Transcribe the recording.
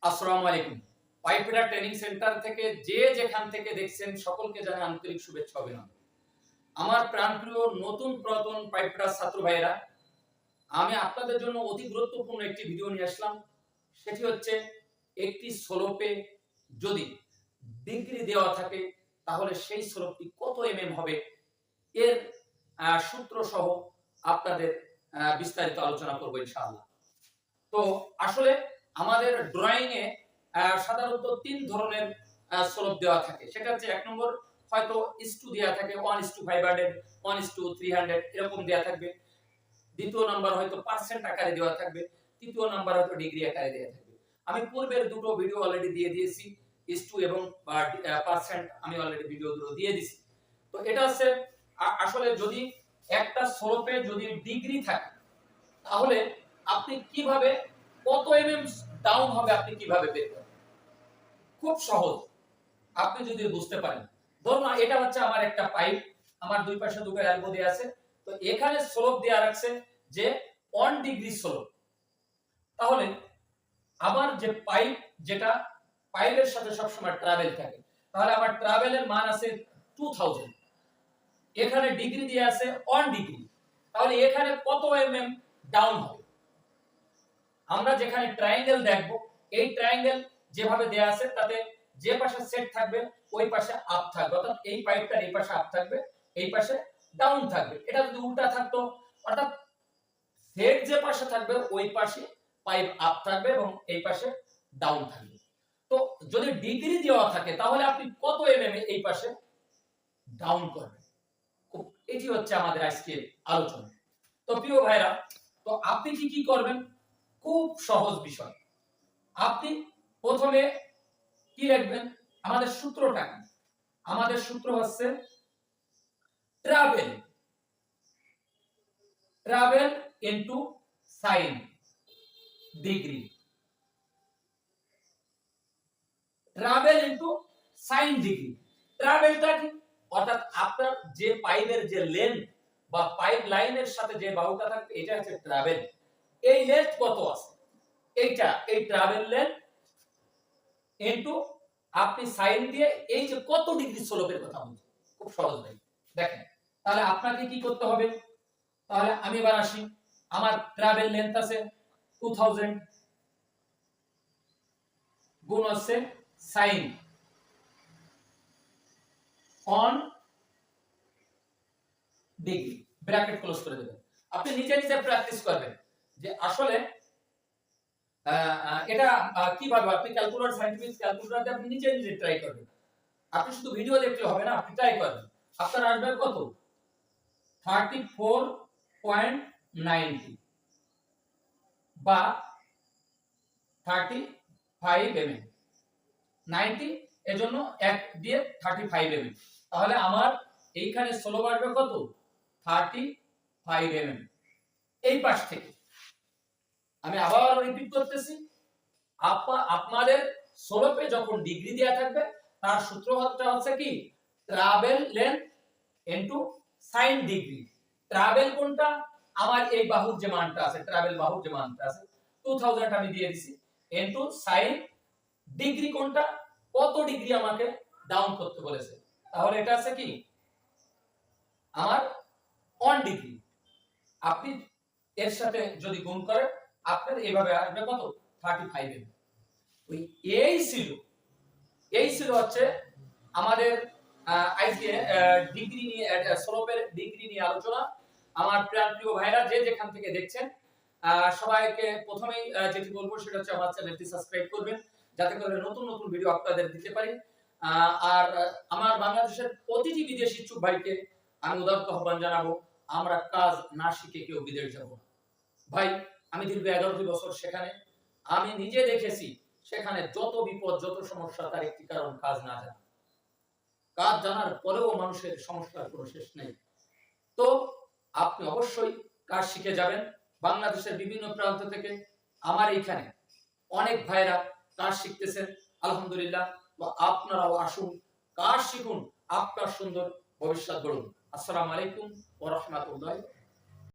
আসসালামু আলাইকুম। পাইপেরা training centre থেকে যে যেখান থেকে দেখছেন সকলকে জানাই আন্তরিক শুভেচ্ছা অভিনন্দন। আমার প্রাণপ্রিয় নতুন পুরাতন পাইপেরা ছাত্র ভাইয়েরা, আমি আপনাদের জন্য অতি গুরুত্বপূর্ণ একটি ভিডিও নিয়ে আসলাম। সেটি হচ্ছে একটি স্লোপে যদি ডিগ্রি দেওয়া থাকে তাহলে সেই স্লোপটি কত এমএম হবে এর সূত্র সহ আপনাদের বিস্তারিত আলোচনা করব ইনশাআল্লাহ। তো আসলে আমাদের ড্রয়িং এ সাধারণত তিন ধরনের স্লোপ দেওয়া থাকে। সেটা হচ্ছে এক নম্বর হয়তো ইস টু দেওয়া থাকে 1:500 1:300 এরকম দেওয়া থাকবে। দ্বিতীয় নাম্বার হয়তো পার্সেন্ট আকারে দেওয়া থাকবে। তৃতীয় নাম্বার হয়তো ডিগ্রি আকারে দেওয়া থাকবে। আমি পূর্বের দুটো ভিডিও অলরেডি দিয়ে দিয়েছি, ইস টু এবং পার্সেন্ট আমি অলরেডি ভিডিও দুটো দিয়ে দিয়েছি। তো এটা হচ্ছে আসলে যদি একটা স্লোপে যদি ডিগ্রি থাকে তাহলে আপনি কিভাবে কত এমএম ডাউন হবে আপনি কিভাবে বের করবেন? খুব সহজ। আপনি যদি বুঝতে পারেন, ধরুন এটা হচ্ছে আমার একটা পাইপ, আমার দুই পাশে দুটো এলবো দেয়া আছে। তো এখানে স্লোপ দেয়া রাখছে যে 1 ডিগ্রি স্লোপ। তাহলে আমার যে পাইপ, যেটা পাইপের সাথে সবসময় ট্রাভেল থাকে, তাহলে আমার ট্রাভেলের মান আছে 2000। এখানে ডিগ্রি দেয়া আছে 1 ডিগ্রি। তাহলে এখানে কত এমএম ডাউন হবে? আমরা যেখানে ট্রায়াঙ্গেল দেখব, এই ট্রায়াঙ্গেল যেভাবে দেয়া আছে তাতে যে পাশে সেট থাকবে ওই পাশে আপ থাকবে, অর্থাৎ এই পাইপটার এই পাশে আপ থাকবে, এই পাশে ডাউন থাকবে। এটা যদি উল্টা থাকতো, অর্থাৎ সেট যে পাশে থাকবে ওই পাশে পাইপ আপ থাকবে এবং এই পাশে ডাউন থাকবে। তো যদি ডিগ্রি দেওয়া থাকে তাহলে আপনি কত এমএম এই পাশে ডাউন করবেন। এটি হচ্ছে আমাদের আজকের আলোচনা। তো প্রিয় ভাইরা, তো আপনি কি করবেন? খুব সহজ বিষয়। আপনি প্রথমে কি লিখবেন? আমাদের সূত্রটা কি? আমাদের সূত্র হচ্ছে travel into sine degree. Travel into sine degree. ট্রাভেলটা কি? অর্থাৎ আপনার যে পাইপের যে লেন্থ বা পাইপ লাইনের সাথে যে বাহুটা থাকবে এটা হচ্ছে ট্রাভেল। এই লেন্থ কত আছে এইটা, এই ট্রাভেল লেন্থ ইনটু আপনি সাইন দিয়ে এই যে কত ডিগ্রি স্লোপের কথা বলছি। খুব সহজ ভাই, দেখেন। তাহলে আপনাকে কি করতে হবে? তাহলে আমি এবার আসি, আমার ট্রাভেল লেন্থ আছে 2000 গুণ হচ্ছে sine on degree, bracket close করে দেবেন। আপনি নিজে নিজে প্র্যাকটিস করবেন যে আসলে এটা কিভাবে আপনি ক্যালকুলেটর, সায়েন্টিফিক ক্যালকুলেটর দিয়ে আপনি নিজে নিজে ট্রাই করবেন। আপনি শুধু ভিডিও দেখলে হবে না, আপনি ট্রাই করবেন। আপনার আসবে কত? 34.90 বা 35 এমএম। 90 এর জন্য 1 দিয়ে 35 এমএম। তাহলে আমার এইখানে স্লোপ আসবে কত? 35 এমএম। এই পাশ থেকে আমি আবার রিপিট করতেছি, আপনাদের স্লোপে যখন ডিগ্রি দেয়া থাকবে তার সূত্রটা হচ্ছে কি? Travel length into sine degree. Travel কোনটা? আমার এই বাহুর যে মানটা আছে, ট্রাভেল বাহুর যে মানটা আছে 2000 আমি দিয়ে দিছি, ইনটু সাইন ডিগ্রি কোনটা? কত ডিগ্রি আমাকে ডাউন করতে বলেছে। তাহলে এটা আছে কি? আমার 1 ডিগ্রি। আপনি এর সাথে যদি গুণ করেন আপনার এইভাবে আসবে কত? 35 এমএম। ওই এই ছিল হচ্ছে আমাদের আজকে ডিগ্রি নিয়ে, স্লোপের ডিগ্রি নিয়ে আলোচনা। আমার প্রিয় ভাইরা যে যেখান থেকে দেখছেন সবাইকে প্রথমেই যেটি বলবো সেটা হচ্ছে আমার চ্যানেলটি সাবস্ক্রাইব করবেন, যাতে করে নতুন নতুন ভিডিও আপনাদের দিতে পারি। আর আমার বাংলাদেশের প্রতিটি বিদেশি ইচ্ছুক ভাইকে আমি উদাত্ত আহ্বান জানাবো, আমরা কাজ না শিখে কেউ বিদেশ যাব না। ভাই, আমি দীর্ঘ 11টি বছর সেখানে, আমি নিজে দেখেছি সেখানে যত বিপদ যত সমস্যা তার একটি কারণ কাজ না জানা। কাজ জানার পরেও মানুষের সমস্যার কোনো শেষ নেই। তো আপনি অবশ্যই কাজ শিখে যাবেন। বাংলাদেশের বিভিন্ন প্রান্ত থেকে আমার এইখানে অনেক ভাইরা কাজ শিখতেছেন, আলহামদুলিল্লাহ। তো আপনারাও আসুন, কাজ শিখুন, আপনার সুন্দর ভবিষ্যৎ গড়ুন। আসসালামু আলাইকুম ওয়া রাহমাতুল্লাহি